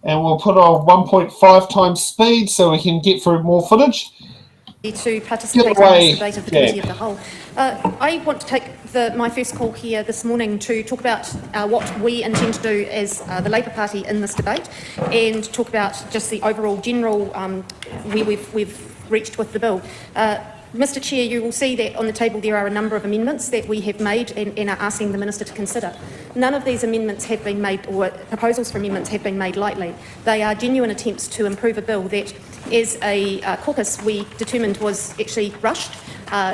and we'll put on 1.5 times speed so we can get through more footage. To participate in this debate of the Committee of the Whole. I want to take my first call here this morning to talk about what we intend to do as the Labour Party in this debate, and talk about just the overall general where we've reached with the bill. Mr Chair, you will see that on the table there are a number of amendments that we have made and are asking the Minister to consider. None of these amendments have been made, or proposals for amendments have been made lightly. They are genuine attempts to improve a bill that, as a caucus, we determined was actually rushed.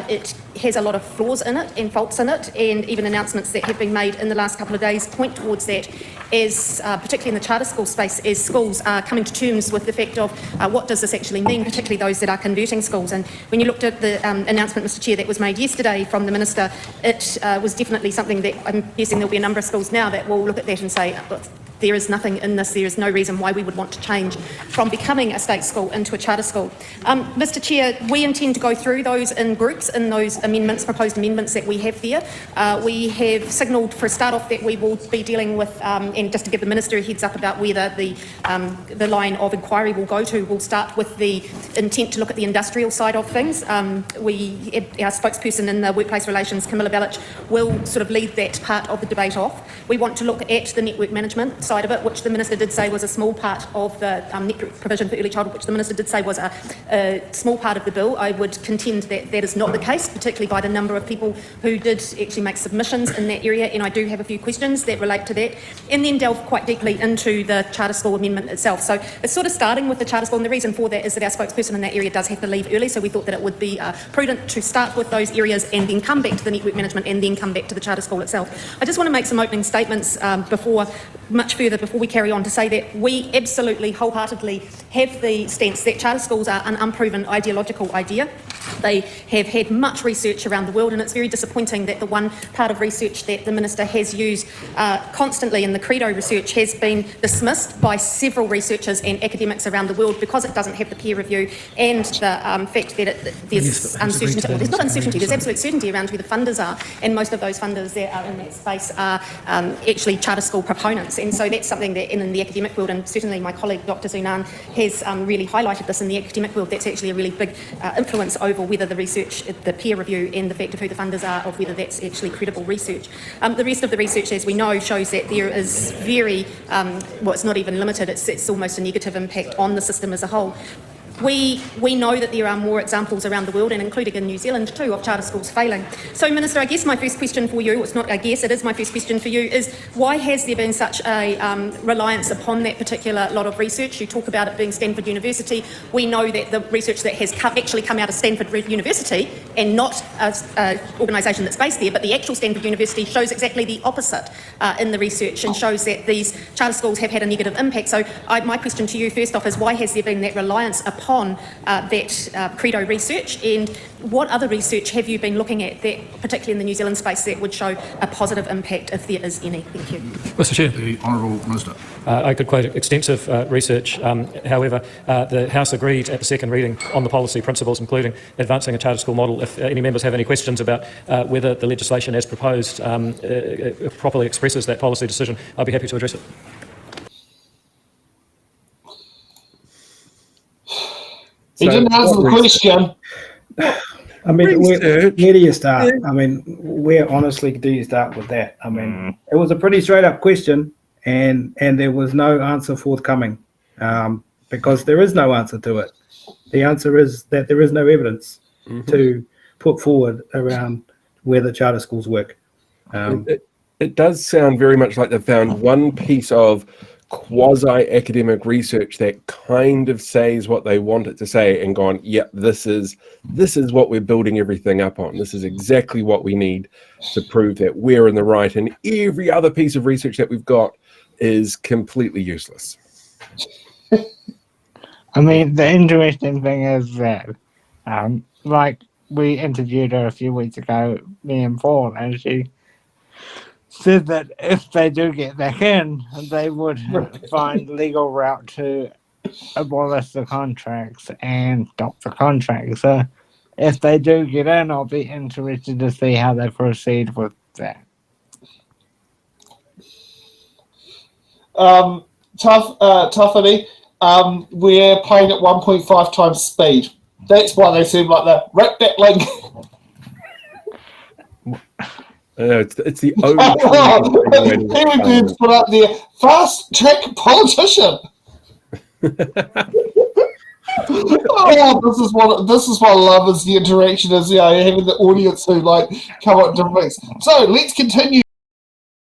It has a lot of flaws in it and faults in it, and even announcements that have been made in the last couple of days point towards that, as particularly in the charter school space, as schools are coming to terms with the fact of what does this actually mean, particularly those that are converting schools. And when you looked at the announcement, Mr Chair, that was made yesterday from the Minister, it was definitely something that I'm guessing there'll be a number of schools now that will look at that and say, there is nothing in this, there is no reason why we would want to change from becoming a state school into a charter school. Mr Chair, we intend to go through those in groups in those amendments, proposed amendments that we have there. We have signalled for a start off that we will be dealing with, and just to give the Minister a heads up about where the line of inquiry will go to, we'll start with the intent to look at the industrial side of things. Our spokesperson in the workplace relations, Camilla Bellich, will sort of lead that part of the debate off. We want to look at the network management side of it, which the Minister did say was a small part of the network provision for early childhood, which the Minister did say was a small part of the bill. I would contend that that is not the case, particularly by the number of people who did actually make submissions in that area, and I do have a few questions that relate to that, and then delve quite deeply into the charter school amendment itself. So it's sort of starting with the charter school, and the reason for that is that our spokesperson in that area does have to leave early, so we thought that it would be prudent to start with those areas and then come back to the network management and then come back to the charter school itself. I just want to make some opening statements before we carry on, to say that we absolutely wholeheartedly have the stance that charter schools are an unproven ideological idea. They have had much research around the world, and it's very disappointing that the one part of research that the Minister has used constantly in the Credo research has been dismissed by several researchers and academics around the world because it doesn't have the peer review and the fact that there's uncertainty. Well, there's not uncertainty, there's absolute certainty around who the funders are, and most of those funders that are in that space are actually charter school proponents. And so that's something that in the academic world, and certainly my colleague Dr. Zunan has really highlighted this in the academic world, that's actually a really big influence over whether the research, the peer review and the fact of who the funders are, of whether that's actually credible research. The rest of the research, as we know, shows that there is very, well, it's not even limited, it's almost a negative impact on the system as a whole. We know that there are more examples around the world, and including in New Zealand too, of charter schools failing. So, Minister, I guess my first question for you, it's not I guess, it is my first question for you, is why has there been such a reliance upon that particular lot of research? You talk about it being Stanford University. We know that the research that has actually come out of Stanford University, and not an organisation that's based there, but the actual Stanford University, shows exactly the opposite in the research, and shows that these charter schools have had a negative impact. So my question to you first off is, why has there been that reliance upon that Credo research, and what other research have you been looking at, that particularly in the New Zealand space, that would show a positive impact, if there is any? Thank you. Mr Chair. The Honourable Minister. I could quote extensive research. However, the House agreed at the second reading on the policy principles, including advancing a charter school model. If any members have any questions about whether the legislation as proposed properly expresses that policy decision, I'd be happy to address it. He didn't answer the question. I mean, where do you start? I mean, where honestly do you start with that? I mean, it was a pretty straight up question, and there was no answer forthcoming, because there is no answer to it. The answer is that there is no evidence to put forward around where the charter schools work. It does sound very much like they've found one piece of quasi-academic research that kind of says what they want it to say, and gone, yeah, this is what we're building everything up on. This is exactly what we need to prove that we're in the right, and every other piece of research that we've got is completely useless. I mean, the interesting thing is that, like, we interviewed her a few weeks ago, me and Paul, and she said that if they do get back in, they would find legal route to abolish the contracts and stop the contracts. So if they do get in, I'll be interested to see how they proceed with that. Tuffany, we're playing at 1.5 times speed. That's why they seem like the wreck that link. It's the only. Here we go, put up there. Fast track politician. This is what I love is the interaction is having the audience who like come up with different things. So let's continue.